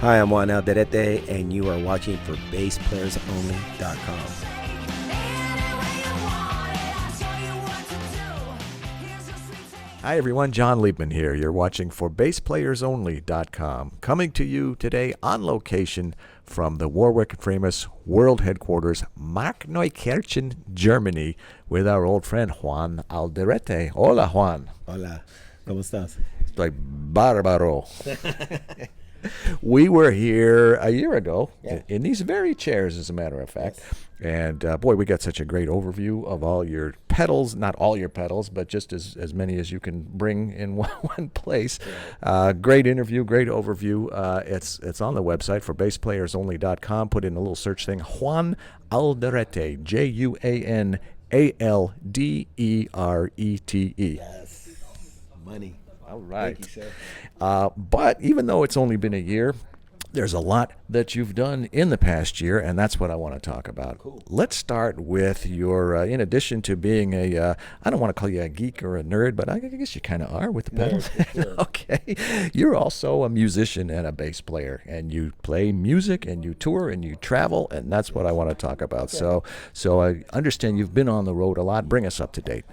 Hi, I'm Juan Alderete, and you are watching for BassPlayersOnly.com. Hi everyone, John Liebman here. You're watching for BassPlayersOnly.com, coming to you today on location from the Warwick Famous World Headquarters, Markneukirchen, Germany, with our old friend Juan Alderete. Hola, Juan. Hola, ¿cómo estás? Estoy bárbaro. We were here a year ago in these very chairs, as a matter of fact. Yes. And boy, we got such a great overview of all your pedals, not all your pedals, but just as many as you can bring in one place. Great interview, great overview. It's on the website for BassPlayersOnly.com. Put in a little search thing, Juan Alderete, Juanalderete. Yes, money. All right. Thank you, sir. But even though it's only been a year, there's a lot that you've done in the past year, and that's what I want to talk about. Cool. Let's start with your, in addition to being I don't want to call you a geek or a nerd, but I guess you kind of are with the pedals. Sure. Okay. You're also a musician and a bass player, and you play music, and you tour, and you travel, and that's what I want to talk about. Okay. So I understand you've been on the road a lot. Bring us up to date.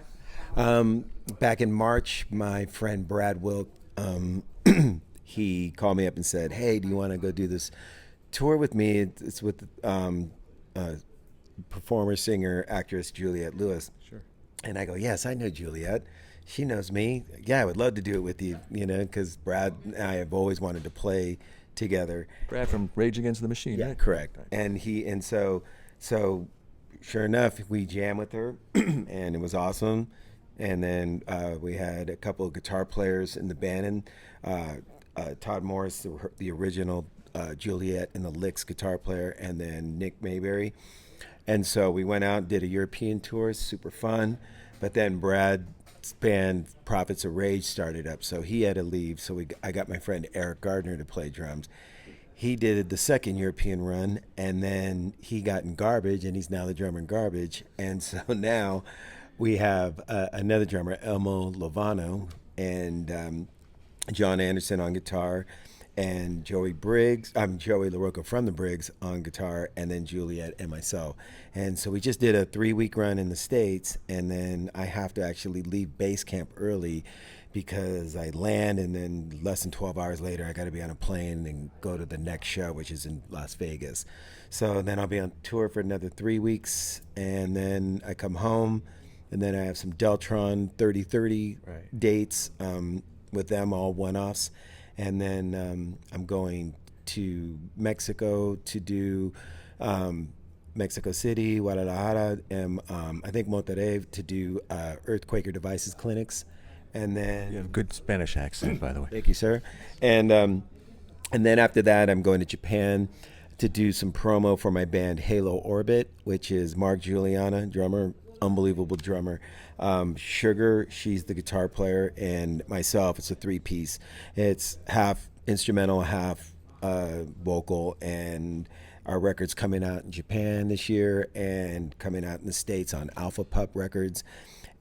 Back in March, my friend Brad Wilk, he called me up and said, "Hey, do you want to go do this tour with me? It's with performer, singer, actress Juliette Lewis." Sure. And I go, "Yes, I know Juliette. She knows me. Yeah, I would love to do it with you, because Brad and I have always wanted to play together." Brad from Rage Against the Machine. Yeah, right? correct. And so sure enough, we jammed with her, and it was awesome. And then we had a couple of guitar players in the band, and Todd Morris, the original Juliette and the Licks guitar player, and then Nick Mayberry. And so we went out and did a European tour, super fun. But then Brad's band, Prophets of Rage, started up, so he had to leave. So I got my friend Eric Gardner to play drums. He did the second European run, and then he got in Garbage, and he's now the drummer in Garbage. And so now we have another drummer, Elmo Lovano, and John Anderson on guitar, and Joey LaRocca from the Briggs on guitar, and then Juliette and myself. And so we just did a 3-week run in the States, and then I have to actually leave base camp early because I land, and then less than 12 hours later, I got to be on a plane and go to the next show, which is in Las Vegas. So then I'll be on tour for another 3 weeks, and then I come home. And then I have some Deltron 30-30 dates with them, all one-offs. And then I'm going to Mexico to do Mexico City, Guadalajara, and I think Monterrey to do Earthquaker Devices clinics. And then you have a good Spanish accent, by the way. Thank you, sir. And then after that, I'm going to Japan to do some promo for my band Halo Orbit, which is Mark Juliana, drummer, unbelievable drummer. Sugar, she's the guitar player, and myself, it's a 3-piece. It's half instrumental, half vocal, and our record's coming out in Japan this year and coming out in the States on Alpha Pup Records.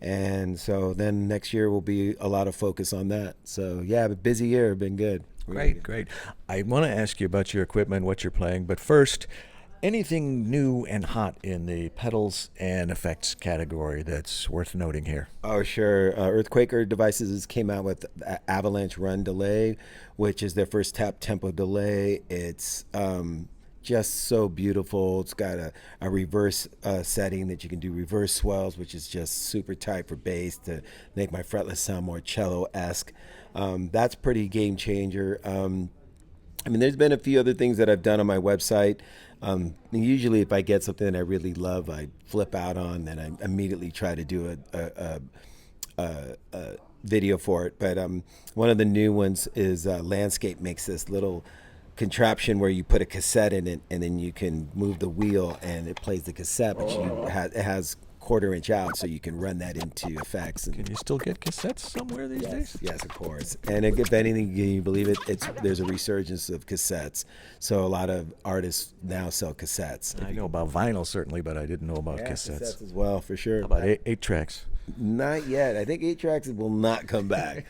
And so then next year will be a lot of focus on that. So yeah, a busy year, been good. Really Great. I want to ask you about your equipment, what you're playing, but first, anything new and hot in the pedals and effects category that's worth noting here? Oh, sure. Earthquaker Devices came out with Avalanche Run Delay, which is their first tap tempo delay. It's just so beautiful. It's got a reverse setting that you can do reverse swells, which is just super tight for bass to make my fretless sound more cello-esque. That's pretty game changer. There's been a few other things that I've done on my website. Usually if I get something that I really love, I flip out on, then I immediately try to do a video for it. But one of the new ones is Landscape makes this little contraption where you put a cassette in it, and then you can move the wheel and it plays the cassette, but it has 1/4 inch out, so you can run that into effects. Can you still get cassettes somewhere these days? Yes, of course. And if anything, can you believe it? There's a resurgence of cassettes. So a lot of artists now sell cassettes. I know about vinyl certainly, but I didn't know about cassettes. Cassettes as well, for sure. How about 8 tracks? Not yet. I think 8-tracks will not come back.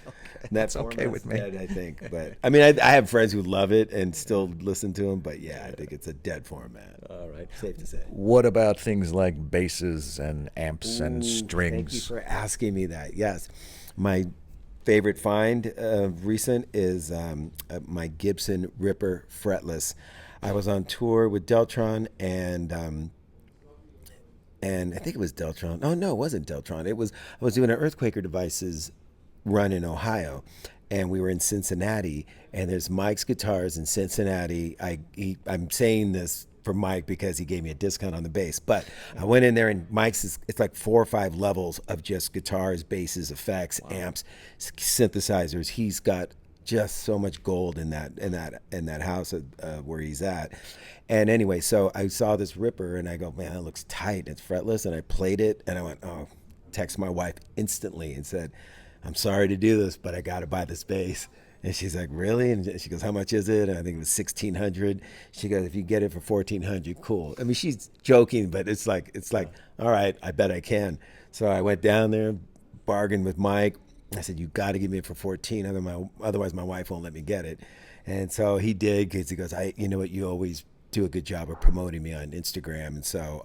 That's okay with me. Dead, I think. But I mean, I have friends who love it and still listen to them. But yeah, I think it's a dead format. All right. Safe to say. What about things like basses and amps and strings? Thank you for asking me that. Yes. My favorite find recent is my Gibson Ripper fretless. I was on tour with Deltron and I think it was Deltron. Oh no, it wasn't Deltron. I was doing an Earthquaker Devices run in Ohio, and we were in Cincinnati. And there's Mike's Guitars in Cincinnati. I'm saying this for Mike because he gave me a discount on the bass. But I went in there, and Mike's it's like 4 or 5 levels of just guitars, basses, effects, amps, synthesizers. He's got just so much gold in that house where he's at. And anyway, so I saw this Ripper and I go, man, that looks tight. It's fretless. And I played it and I went, oh, text my wife instantly and said, I'm sorry to do this, but I got to buy this bass. And she's like, really? And she goes, how much is it? And I think it was $1,600. She goes, if you get it for $1,400, cool. I mean, she's joking, but it's like, all right, I bet I can. So I went down there, bargained with Mike. I said, you got to give me it for 14, otherwise my wife won't let me get it. And so he did, because he goes, you know what, you always do a good job of promoting me on Instagram. And so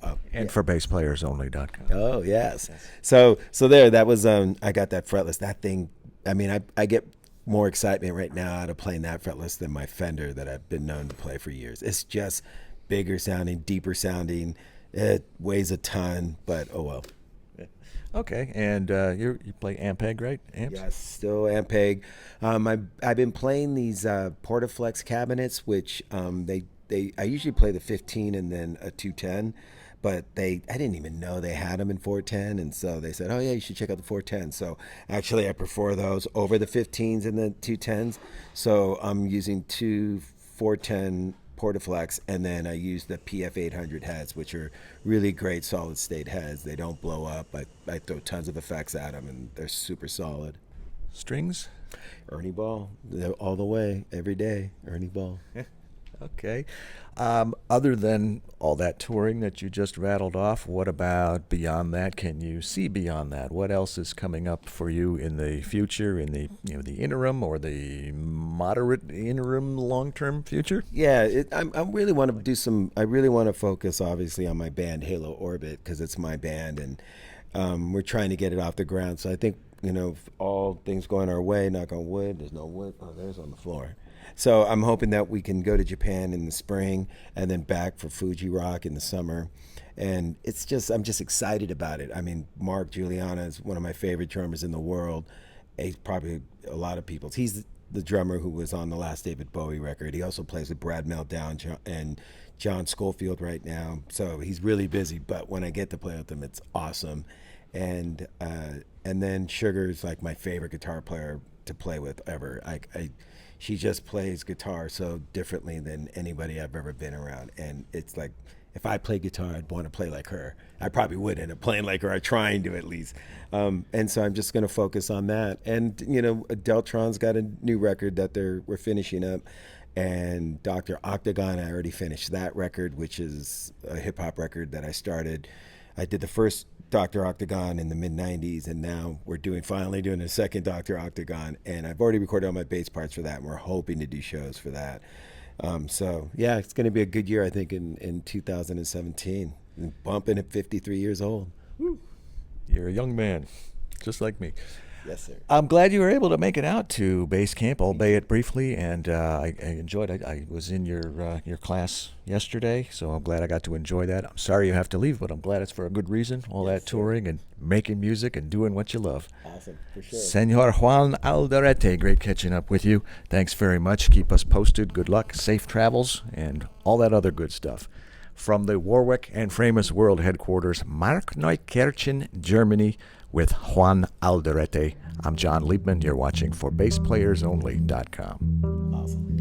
for basspleyersonly.com. Oh yes. So there, that was I got that fretless. That thing, I mean, I get more excitement right now out of playing that fretless than my Fender that I've been known to play for years. It's just bigger sounding, deeper sounding. It weighs a ton, but oh well. Okay, and you play Ampeg, right? Amps? Yes, still Ampeg. I've been playing these Portaflex cabinets, which I usually play the 15 and then a 210, but I didn't even know they had them in 410, and so they said, oh yeah, you should check out the 410. So actually, I prefer those over the 15s and the 210s. So I'm using 2 410 Portaflex, and then I use the PF800 heads, which are really great solid state heads. They don't blow up. I throw tons of effects at them, and they're super solid. Strings? Ernie Ball, all the way, every day, Ernie Ball. Okay. Other than all that touring that you just rattled off, what about beyond that? Can you see beyond that? What else is coming up for you in the future, in the the interim or the moderate interim long-term future? Yeah, I really want to do some. I really want to focus, obviously, on my band Halo Orbit, because it's my band, and we're trying to get it off the ground. So I think if all things going our way, knock on wood. There's no wood. Oh, there's on the floor. So I'm hoping that we can go to Japan in the spring and then back for Fuji Rock in the summer. And I'm just excited about it. I mean, Mark Giuliana is one of my favorite drummers in the world. He's probably a lot of people's. He's the drummer who was on the last David Bowie record. He also plays with Brad Meltdown and John Schofield right now. So he's really busy, but when I get to play with him, it's awesome. And then Sugar's like my favorite guitar player to play with ever. She just plays guitar so differently than anybody I've ever been around. And it's like, if I played guitar, I'd want to play like her. I probably would end up playing like her, or trying to at least. And so I'm just going to focus on that. And, Deltron's got a new record that we're finishing up. And Dr. Octagon, I already finished that record, which is a hip-hop record that I started. I did the first Dr. Octagon in the mid-90s, and now we're finally doing a second Dr. Octagon, and I've already recorded all my bass parts for that, and we're hoping to do shows for that. So yeah, it's going to be a good year, I think, in 2017. Bumping at 53 years old. Woo. You're a young man, just like me. Yes, sir. I'm glad you were able to make it out to base camp, albeit briefly, and I enjoyed it. I was in your class yesterday, so I'm glad I got to enjoy that. I'm sorry you have to leave, but I'm glad it's for a good reason, all that touring and making music and doing what you love. Awesome, for sure. Senor Juan Alderete, great catching up with you. Thanks very much. Keep us posted. Good luck, safe travels, and all that other good stuff. From the Warwick and Framus World Headquarters, Markneukirchen, Germany, with Juan Alderete. I'm John Liebman. You're watching for BassPlayersOnly.com. Awesome.